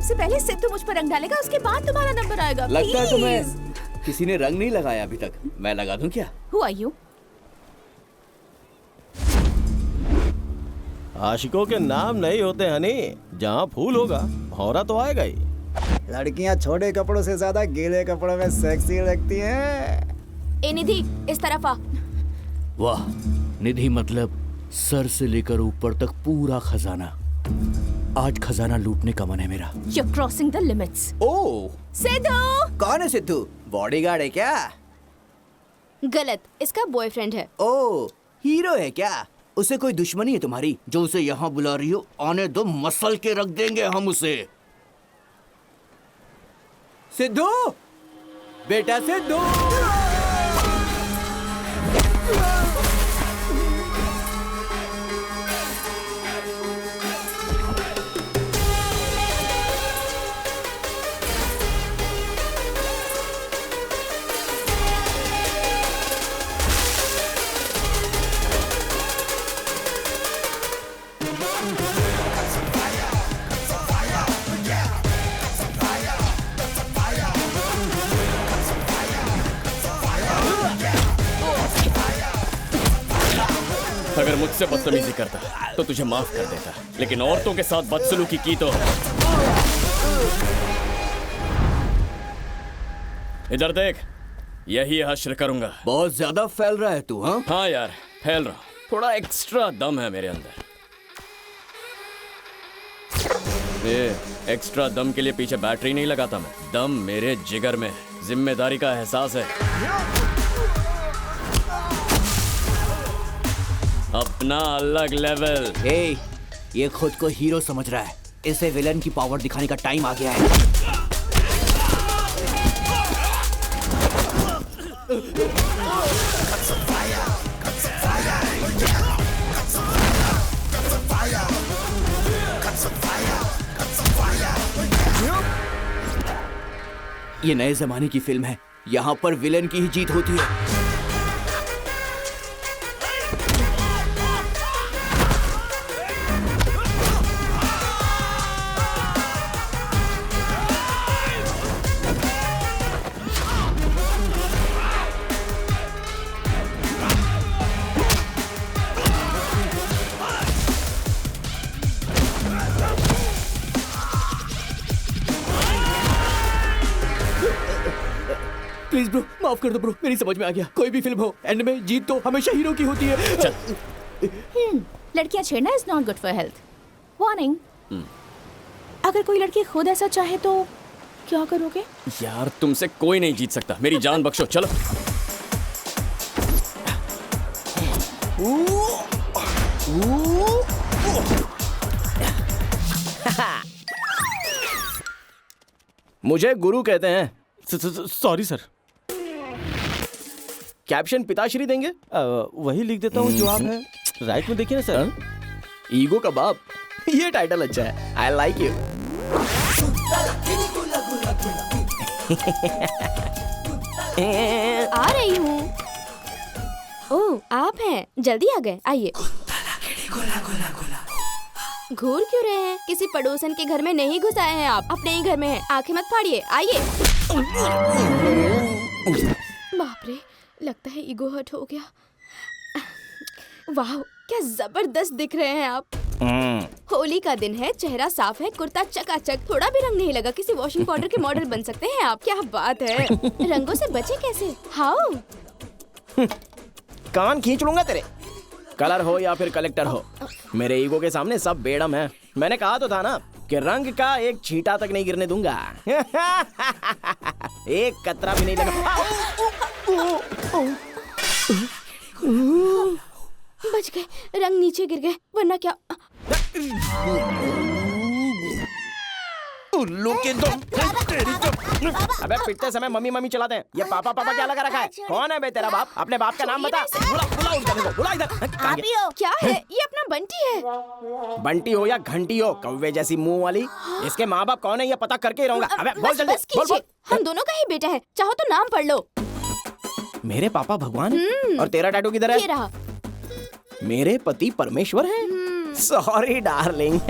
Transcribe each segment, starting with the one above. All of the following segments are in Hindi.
सबसे पहले सिद्धू मुझ पर रंग डालेगा, उसके बाद तुम्हारा नंबर आएगा। लगता है तुम्हें किसी ने रंग नहीं लगाया अभी तक। मैं लगा दूं क्या? Who are you? आशिकों के नाम नहीं होते हनी, जहाँ फूल होगा भौरा तो आएगा ही। लड़कियां छोटे कपड़ों से ज्यादा गीले कपड़ों में सेक्सी लगती हैं। ए निधि, इस तरफ आ। वाह, निधि मतलब सर से लेकर ऊपर तक पूरा खजाना। आज खजाना लूटने का मन है मेरा। You're crossing the limits. ओह, सिद्धू! कौन है सिद्धू? बॉडीगार्ड है क्या? गलत, इसका बॉयफ्रेंड है। ओह, हीरो है क्या? उसे कोई दुश्मनी है तुम्हारी जो उसे यहाँ बुला रही हो? आने दो, मसल के रख देंगे हम उसे। सिद्धू, बेटा सिद्धू। अगर मुझसे बदतमीजी करता तो तुझे माफ कर देता, लेकिन औरतों के साथ बदसलूकी की तो। इधर देख, यही हश्र करूंगा। बहुत ज्यादा फैल रहा है तू। हाँ यार, फैल रहा हूं। थोड़ा एक्स्ट्रा दम है मेरे अंदर। ये एक्स्ट्रा दम के लिए पीछे बैटरी नहीं लगाता मैं। दम मेरे जिगर में, जिम्मेदारी का एहसास है। अपना अलग लेवल। ए, ये खुद को हीरो समझ रहा है। इसे विलन की पावर दिखाने का टाइम आ गया है। ये नए जमाने की फिल्म है, यहाँ पर विलन की ही जीत होती है। प्लीज ब्रो, माफ कर दो ब्रो, मेरी समझ में आ गया। कोई भी फिल्म हो, एंड में जीत तो हमेशा हीरो की होती है। चल। लड़कियां छेड़ना is not good for health. Warning. अगर कोई लड़की खुद ऐसा चाहे तो क्या करोगे? यार, तुमसे कोई नहीं जीत सकता। मेरी जान बख्शो, चलो। मुझे गुरु कहते हैं। Sorry sir. कैप्शन पिताश्री देंगे? वही लिख देता हूँ जो आप है। राइट में देखिए ना सर। ईगो का बाप, ये टाइटल अच्छा है। I like you. आ रही हूँ। ओह, आप हैं? जल्दी आ गए, आइए। घूर क्यों रहे हैं? किसी पड़ोसन के घर में नहीं घुस आए हैं आप, अपने ही घर में हैं। आंखें मत फाड़िए, आइए। बाप रे, लगता है ईगो हर्ट हो गया। वाह, क्या जबरदस्त दिख रहे हैं आप। होली का दिन है, चेहरा साफ है, कुर्ता चकाचक, थोड़ा भी रंग नहीं लगा। किसी वॉशिंग पाउडर के मॉडल बन सकते हैं आप। क्या बात है। रंगों से बचे कैसे? हाउ? कान खींच लूंगा तेरे। कलर हो या फिर कलेक्टर हो, मेरे ईगो के सामने सब बेड़म है। मैंने कहा तो था ना कि रंग का एक छींटा तक नहीं गिरने दूंगा। एक कतरा भी नहीं लगा। बच गए, रंग नीचे गिर गए, वरना क्या। उल्लू के दम। अबे पिटते समय मम्मी मम्मी चलाते हैं। ये पापा पापा क्या लगा रखा है? कौन है बे तेरा बाप? अपने बाप का नाम बता। बुला इधर। आप ही हो? क्या है ये? अपना बंटी है। बंटी हो या घंटी हो, कौवे जैसी मुंह वाली, इसके माँ बाप कौन है ये पता करके ही रहूंगा। अबे बोल जल्दी, बोल। हम दोनों का ही बेटा है, चाहो तो नाम पढ़ लो। मेरे पापा भगवान और तेरा टैटू किधर है? ये रहा। मेरे पति परमेश्वर हैं। Sorry darling.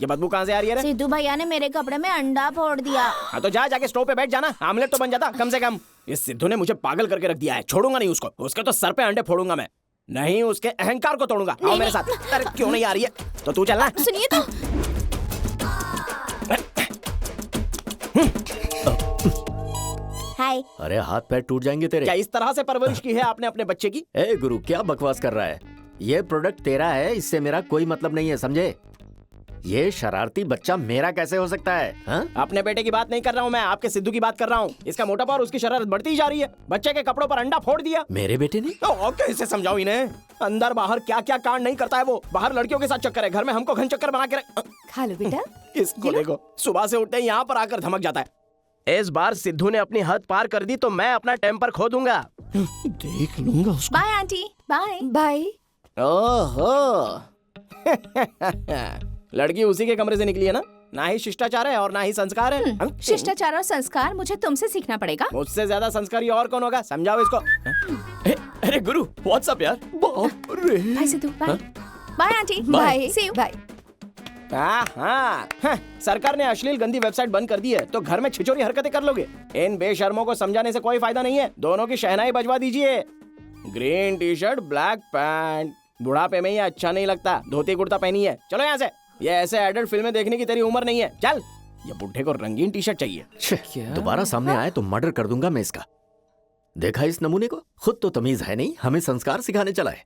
ये बदबू कहाँ से आ रही है रे? सिद्धू भैया ने मेरे कपड़े में अंडा फोड़ दिया। हाँ तो जाके स्टोव पे बैठ जाना, आमलेट तो बन जाता कम से कम। इस सिद्धू ने मुझे पागल करके रख दिया है, छोड़ूंगा नहीं उसको। उसके तो सर पे अंडे फोड़ूंगा मैं, नहीं उसके अहंकार को तोड़ूंगा। आओ मेरे साथ। अरे क्यों नहीं आ रही है? तो तू चलना। सुनिए तो। हाय। अरे हाथ पैर टूट जाएंगे तेरे। क्या इस तरह से परवरिश की है आपने अपने बच्चे की? ए गुरु, क्या बकवास कर रहा है? ये प्रोडक्ट तेरा है, इससे मेरा कोई मतलब नहीं है, समझे? ये शरारती बच्चा मेरा कैसे हो सकता है? हाँ? अपने बेटे की बात नहीं कर रहा हूँ मैं, आपके सिद्धू की बात कर रहा हूँ। इसका मोटापा और उसकी शरारत बढ़ती ही जा रही है। बच्चे के कपड़ों पर अंडा फोड़ दिया। मेरे बेटे ने? तो कैसे समझाऊं इन्हें? अंदर बाहर क्या क्या कांड नहीं करता है वो। बाहर लड़कियों के साथ चक्कर है, घर में हमको घन चक्कर बना के खा लो बेटा। इसको देखो, सुबह से उठते ही यहाँ पर आकर धमक जाता है। इस बार सिद्धू ने अपनी हद पार कर दी तो मैं अपना टेम्पर खो दूंगा। देख लूंगा उसको। Bye aunty. Bye bye. ओहो लड़की उसी के कमरे से निकली है ना? ना ही शिष्टाचार है और ना ही संस्कार है। शिष्टाचार और संस्कार मुझे तुमसे सीखना पड़ेगा। मुझसे ज्यादा संस्कारी और कौन होगा? समझाओ इसको। अरे गुरु, व्हाट्सअप यार। बाप रे। Bye Sidhu. Bye. Bye aunty. Bye. See you. Bye. हाँ, सरकार ने अश्लील गंदी वेबसाइट बंद कर दी है तो घर में छिचोरी हरकतें कर लोगे। इन बेशर्मों को समझाने से कोई फायदा नहीं है। दोनों की शहनाई बजवा दीजिए। Green tea shirt, black pant. बुढ़ापे में ये अच्छा नहीं लगता। धोती कुर्ता पहनी है, चलो यहाँ से। ये ऐसे एडल्ट फिल्में देखने की तेरी उम्र नहीं है, चल। ये बुढ़े को रंगीन टी शर्ट चाहिए। दोबारा सामने आए तो मर्डर कर दूंगा मैं इसका। देखा इस नमूने को? खुद तो तमीज है नहीं, हमें संस्कार सिखाने चला है।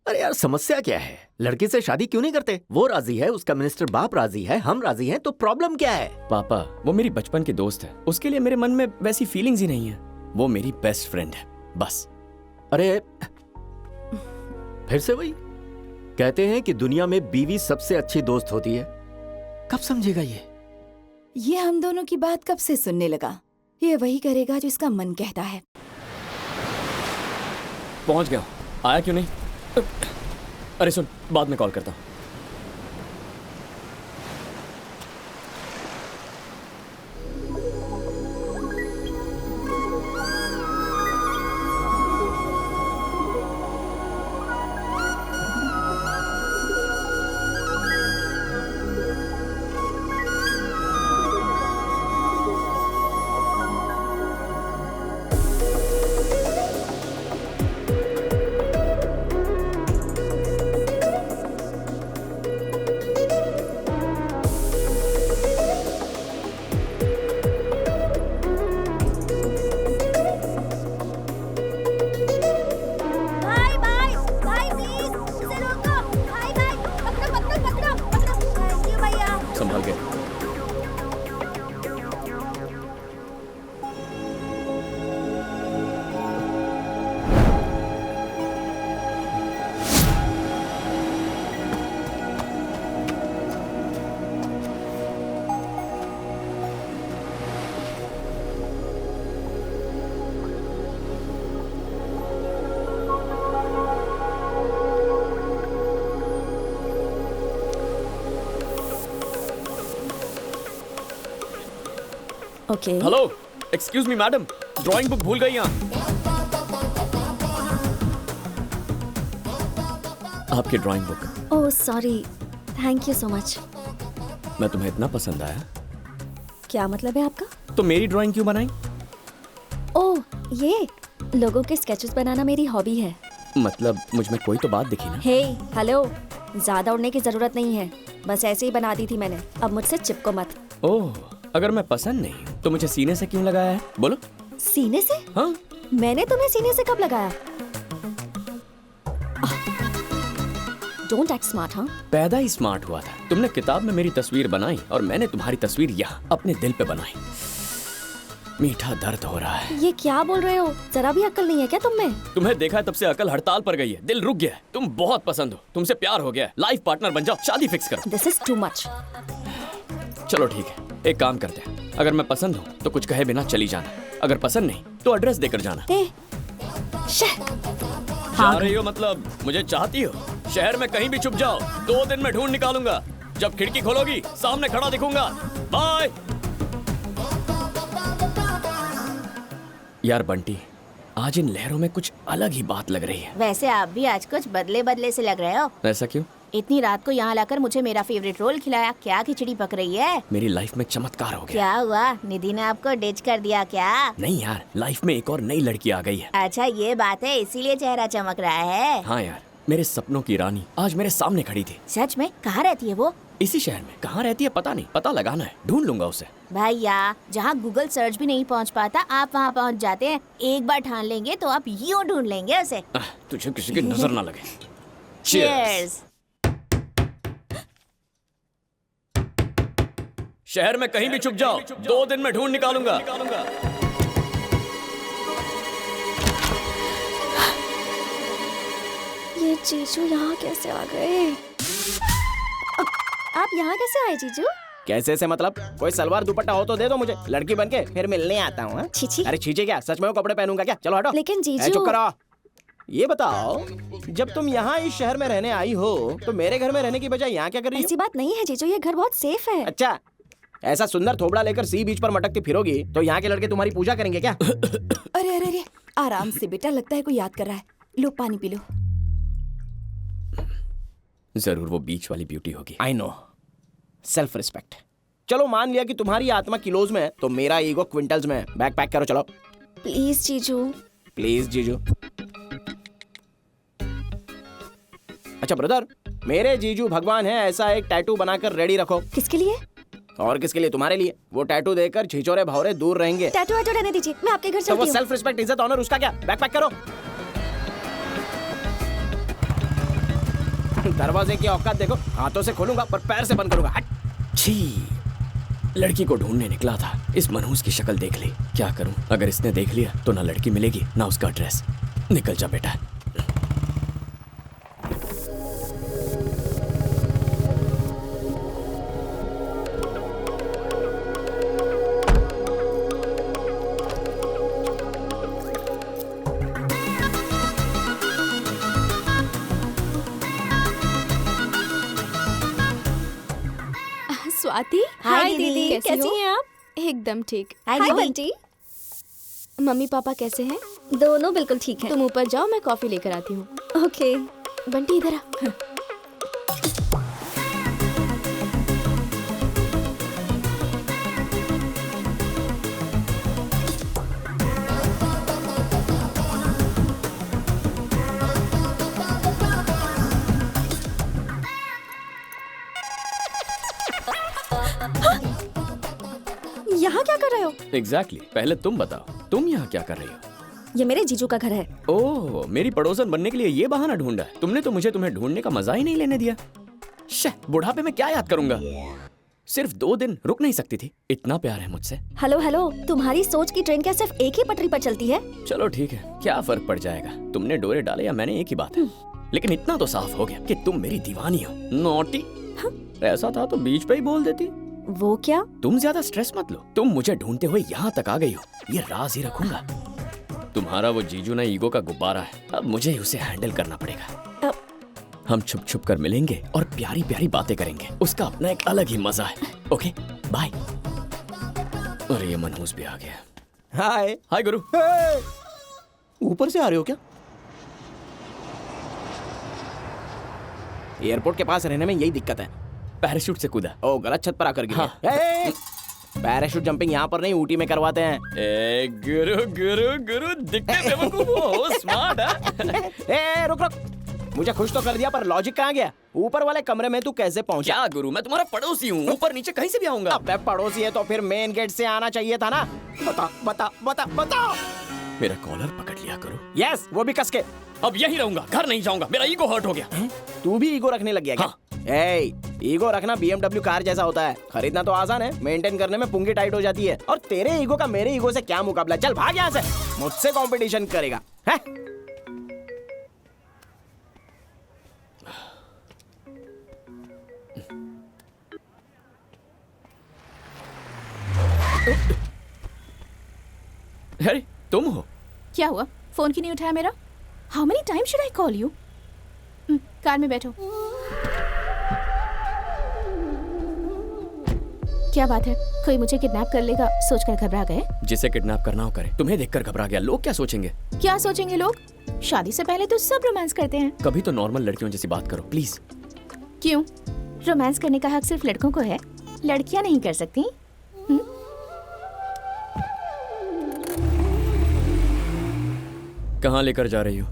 अरे यार, समस्या क्या है? लड़की से शादी क्यों नहीं करते? वो राजी है, उसका मिनिस्टर बाप राजी है, हम राजी हैं, तो प्रॉब्लम क्या है? पापा, वो मेरी बचपन की दोस्त है, उसके लिए मेरे मन में वैसी फीलिंग्स ही नहीं है। वो मेरी बेस्ट फ्रेंड है, बस। अरे फिर से वही कहते हैं कि दुनिया में बीवी सबसे अच्छी दोस्त होती है। कब समझेगा ये हम दोनों की बात कब से सुनने लगा? ये वही करेगा जो इसका मन कहता है। पहुंच गया, आया क्यों नहीं? अरे सुन, बाद में कॉल करता हूँ। संभाल के। Okay. Hello, excuse me madam, drawing book भूल गई यहाँ। आपकी drawing book. Oh sorry, thank you so much. मैं तुम्हें इतना पसंद आया। क्या मतलब है आपका? तो मेरी ड्राइंग क्यों बनाई? ओह ये लोगों के स्केचेस बनाना मेरी हॉबी है। मतलब मुझ में कोई तो बात दिखी ना। हे हेलो, ज्यादा उड़ने की जरूरत नहीं है, बस ऐसे ही बना दी थी मैंने। अब मुझसे चिपको मत। ओह, अगर मैं पसंद नहीं तो मुझे सीने से क्यों लगाया है? बोलो। सीने से? हाँ, मैंने तुम्हें सीने से कब लगाया? Don't act smart. हाँ, पैदा ही स्मार्ट हुआ था। तुमने किताब में मेरी तस्वीर बनाई और मैंने तुम्हारी तस्वीर यहाँ अपने दिल पे बनाई। मीठा दर्द हो रहा है। ये क्या बोल रहे हो? जरा भी अक्ल नहीं है क्या तुम में? तुम्हें देखा है तब से अकल हड़ताल पर गई है, दिल रुक गया है। तुम बहुत पसंद हो, तुमसे प्यार हो गया है। लाइफ पार्टनर बन जाओ, शादी फिक्स करो। This is too much. चलो ठीक है, एक काम करते हैं। अगर मैं पसंद हूँ तो कुछ कहे बिना चली जाना, अगर पसंद नहीं तो एड्रेस देकर जाना। जा रही हो मतलब मुझे चाहती हो? शहर में कहीं भी छुप जाओ, 2 दिन में ढूंढ निकालूंगा। जब खिड़की खोलोगी सामने खड़ा दिखूंगा। बाय। यार बंटी, आज इन लहरों में कुछ अलग ही बात लग रही है। वैसे आप भी आज कुछ बदले बदले से लग रहे हो। ऐसा क्यों? इतनी रात को यहाँ लाकर मुझे मेरा फेवरेट रोल खिलाया। क्या खिचड़ी पक रही है? मेरी लाइफ में चमत्कार हो गया। क्या हुआ? निधि ने आपको डिच कर दिया क्या? नहीं यार, लाइफ में एक और नई लड़की आ गई है। अच्छा ये बात है, इसीलिए चेहरा चमक रहा है। हाँ यार, मेरे सपनों की रानी आज मेरे सामने खड़ी थी। सच में? कहाँ रहती है वो? इसी शहर में। कहाँ रहती है पता नहीं, पता लगाना है, ढूंढ लूंगा उसे। भैया, जहाँ गूगल सर्च भी नहीं पहुँच पाता आप वहाँ पहुँच जाते हैं। एक बार ठान लेंगे तो आप यूँ ढूंढ लेंगे उसे। तुझे किसी की नजर ना लगे। Cheers! शहर में कहीं भी छुप जाओ, 2 दिन में ढूंढ निकालूंगा। ये जीजू यहाँ कैसे आ गए? आप यहाँ कैसे आए जीजू? कैसे से मतलब? कोई सलवार दुपट्टा हो तो दे दो मुझे, लड़की बन के फिर मिलने आता हूँ। हाँ? छी छी। अरे छीछे क्या, सच में वो कपड़े पहनूंगा क्या? चलो हटो। लेकिन जीजू। चुप करो। ये बताओ, जब तुम यहाँ इस शहर में रहने आई हो तो मेरे घर में रहने की बजाय यहाँ क्या कर रही हो? ऐसी बात नहीं है जीजू, ये घर बहुत सेफ है। अच्छा, ऐसा सुंदर थोबड़ा लेकर सी बीच पर मटकती फिरोगी तो यहाँ के लड़के तुम्हारी पूजा करेंगे क्या? अरे अरे अरे, आराम से बेटा, लगता है कोई याद कर रहा है। लो पानी पी लो। जरूर वो बीच वाली ब्यूटी होगी। I know, self respect. चलो मान लिया कि तुम्हारी आत्मा किलोज में है तो मेरा ईगो क्विंटल्स में है। बैग पैक करो, चलो। प्लीज जीजू। प्लीज जीजू। अच्छा ब्रदर, मेरे जीजू भगवान है, ऐसा एक टैटू बनाकर रेडी रखो। किसके लिए? और किसके लिए? तुम्हारे लिए। वो टैटू देखकर छिछोरे भौरे दूर रहेंगे। टैटू वैटू रहने दीजिए, मैं आपके घर तो वो चलती हूँ। सेल्फ रिस्पेक्ट, इज्जत, ऑनर, उसका क्या? बैग पैक करो। दरवाजे की औकात देखो, हाथों से खोलूंगा पर पैर से बंद करूंगा। हट। छी, लड़की को ढूंढने निकला था, इस मनहूस की शक्ल देख ली। क्या करूं? अगर इसने देख लिया तो ना लड़की मिलेगी ना उसका एड्रेस। निकल जा बेटा। स्वाति। हाय दीदी, कैसी हैं आप? एकदम ठीक। हाय हाय दीदी। बंटी। मम्मी पापा कैसे हैं? दोनों बिल्कुल ठीक हैं। तुम ऊपर जाओ, मैं कॉफी लेकर आती हूँ। ओके। बंटी इधर आ। यहाँ क्या कर रहे हो? एग्जैक्टली, पहले तुम बताओ, तुम यहाँ क्या कर रही हो? ये मेरे जीजू का घर है। ओह, मेरी पड़ोसन बनने के लिए ये बहाना ढूंढा है। तुमने तो मुझे तुम्हें ढूंढने का मजा ही नहीं लेने दिया। बुढ़ापे में क्या याद करूंगा? सिर्फ 2 दिन रुक नहीं सकती थी? इतना प्यार है मुझसे। हेलो हेलो, तुम्हारी सोच की ट्रेन क्या सिर्फ एक ही पटरी पर चलती है? चलो ठीक है, क्या फर्क पड़ जाएगा? तुमने डोरे डाले या मैंने, एक ही बात है। लेकिन इतना तो साफ हो गया कि तुम मेरी दीवानी हो। नॉटी। ऐसा था तो बीच पे ही बोल देती। वो क्या? तुम ज्यादा स्ट्रेस मत लो, तुम मुझे ढूंढते हुए यहाँ तक आ गई हो, ये राज ही रखूंगा। तुम्हारा वो जीजू ना ईगो का गुब्बारा है, अब मुझे ही उसे हैंडल करना पड़ेगा। हम छुप छुप कर मिलेंगे और प्यारी प्यारी बातें करेंगे, उसका अपना एक अलग ही मजा है। Okay bye. अरे ये मनहूस भी आ गया। हाय। हाय गुरु। ऊपर से आ रहे हो क्या? एयरपोर्ट के पास रहने में यही दिक्कत है। पैराशूट से कूदा। ओ, गलत छत पर आकर गिरा। हाँ। पैराशूट जंपिंग यहाँ पर नहीं, ऊटी में करवाते हैं। ए गुरु गुरु गुरु, दिखते बेवकूफ हो, स्मार्ट है। ए रुक रुक, मुझे खुश तो कर दिया पर लॉजिक कहाँ गया? ऊपर वाले कमरे में तू कैसे पहुंचा? क्या गुरु, मैं तुम्हारा पड़ोसी हूँ, ऊपर नीचे कहीं से भी आऊंगा। अबे पड़ोसी है तो फिर मेन गेट से आना चाहिए था ना। बता बता बता बता। मेरा कॉलर पकड़ लिया करो। यस, वो भी कस के। अब यहीं रहूंगा, घर नहीं जाऊंगा, मेरा ईगो हर्ट हो गया। तू भी ईगो रखने लग गया क्या? हाँ। ईगो रखना BMW कार जैसा होता है, खरीदना तो आसान है, मेंटेन करने में पुंगी टाइट हो जाती है। और तेरे ईगो का मेरे ईगो से क्या मुकाबला? चल भाग यहाँ से, मुझसे कंपटीशन करेगा है? अरे तुम हो? क्या हुआ? फोन क्यों नहीं उठाया मेरा? How many time should I call you? Car में बैठो। क्या बात है? कोई मुझे किडनैप कर लेगा सोचकर घबरा गए? जिसे किडनैप करना हो करे, तुम्हें देखकर घबरा गया। लोग क्या सोचेंगे? क्या सोचेंगे लोग? शादी से पहले तो सब रोमांस करते हैं। कभी तो नॉर्मल लड़कियों जैसी बात करो प्लीज। क्यों? रोमांस करने का हक सिर्फ लड़कों को है, लड़कियां नहीं कर सकती? कहाँ लेकर जा रही हो?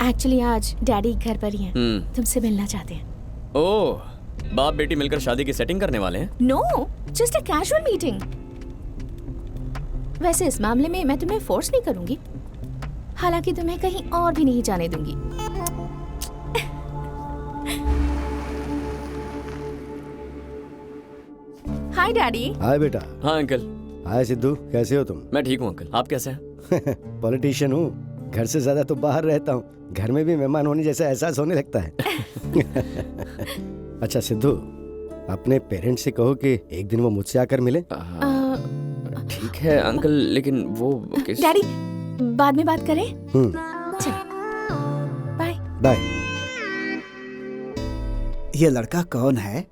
एक्चुअली आज डैडी घर पर ही हैं। तुमसे मिलना चाहते हैं। ओह, बाप बेटी मिलकर शादी की सेटिंग करने वाले हैं? No, just a casual meeting. वैसे इस मामले में मैं तुम्हें फोर्स नहीं करूंगी, हालांकि तुम्हें कहीं और भी नहीं जाने दूंगी। हाय डैडी। हाय बेटा। हाँ अंकल। हाय सिद्धू, कैसे हो तुम? मैं ठीक हूँ अंकल, आप कैसे हैं? पॉलिटिशियन हूँ, घर से ज्यादा तो बाहर रहता हूँ। घर में भी मेहमान होने जैसा एहसास होने लगता है। अच्छा सिद्धू, अपने पेरेंट्स से कहो कि एक दिन वो मुझसे आकर मिले। ठीक है अंकल, लेकिन वो किस... डैडी, बाद में बात करें? चलो, बाय। बाय। ये लड़का कौन है?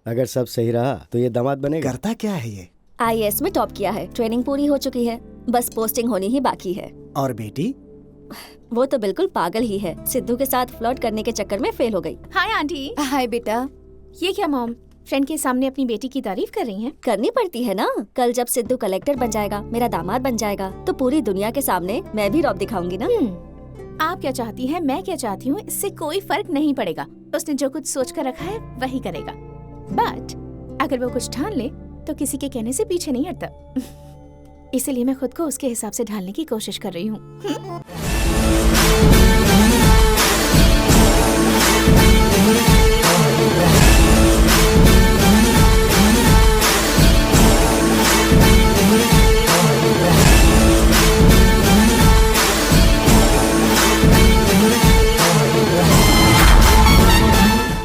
अगर सब सही रहा तो ये दामाद बनेगा। करता क्या है ये? IAS में टॉप किया है, ट्रेनिंग पूरी हो चुकी है, बस पोस्टिंग होनी ही बाकी है। और बेटी? वो तो बिल्कुल पागल ही है, सिद्धू के साथ फ्लर्ट करने के चक्कर में फेल हो गई। Hi aunty. हाय बेटा। ये क्या मॉम, फ्रेंड के सामने अपनी बेटी की तारीफ कर रही हैं? करनी पड़ती है ना, कल जब सिद्धू कलेक्टर बन जाएगा, मेरा दामाद बन जाएगा, तो पूरी दुनिया के सामने मैं भी रौब दिखाऊंगी ना। आप क्या चाहती हैं, मैं क्या चाहती हूँ, इससे कोई फर्क नहीं पड़ेगा। उसने जो कुछ सोच कर रखा है वही करेगा, बट अगर वो कुछ ठान ले तो किसी के कहने से पीछे नहीं हटता। इसीलिए मैं खुद को उसके हिसाब से ढालने की कोशिश कर रही हूँ।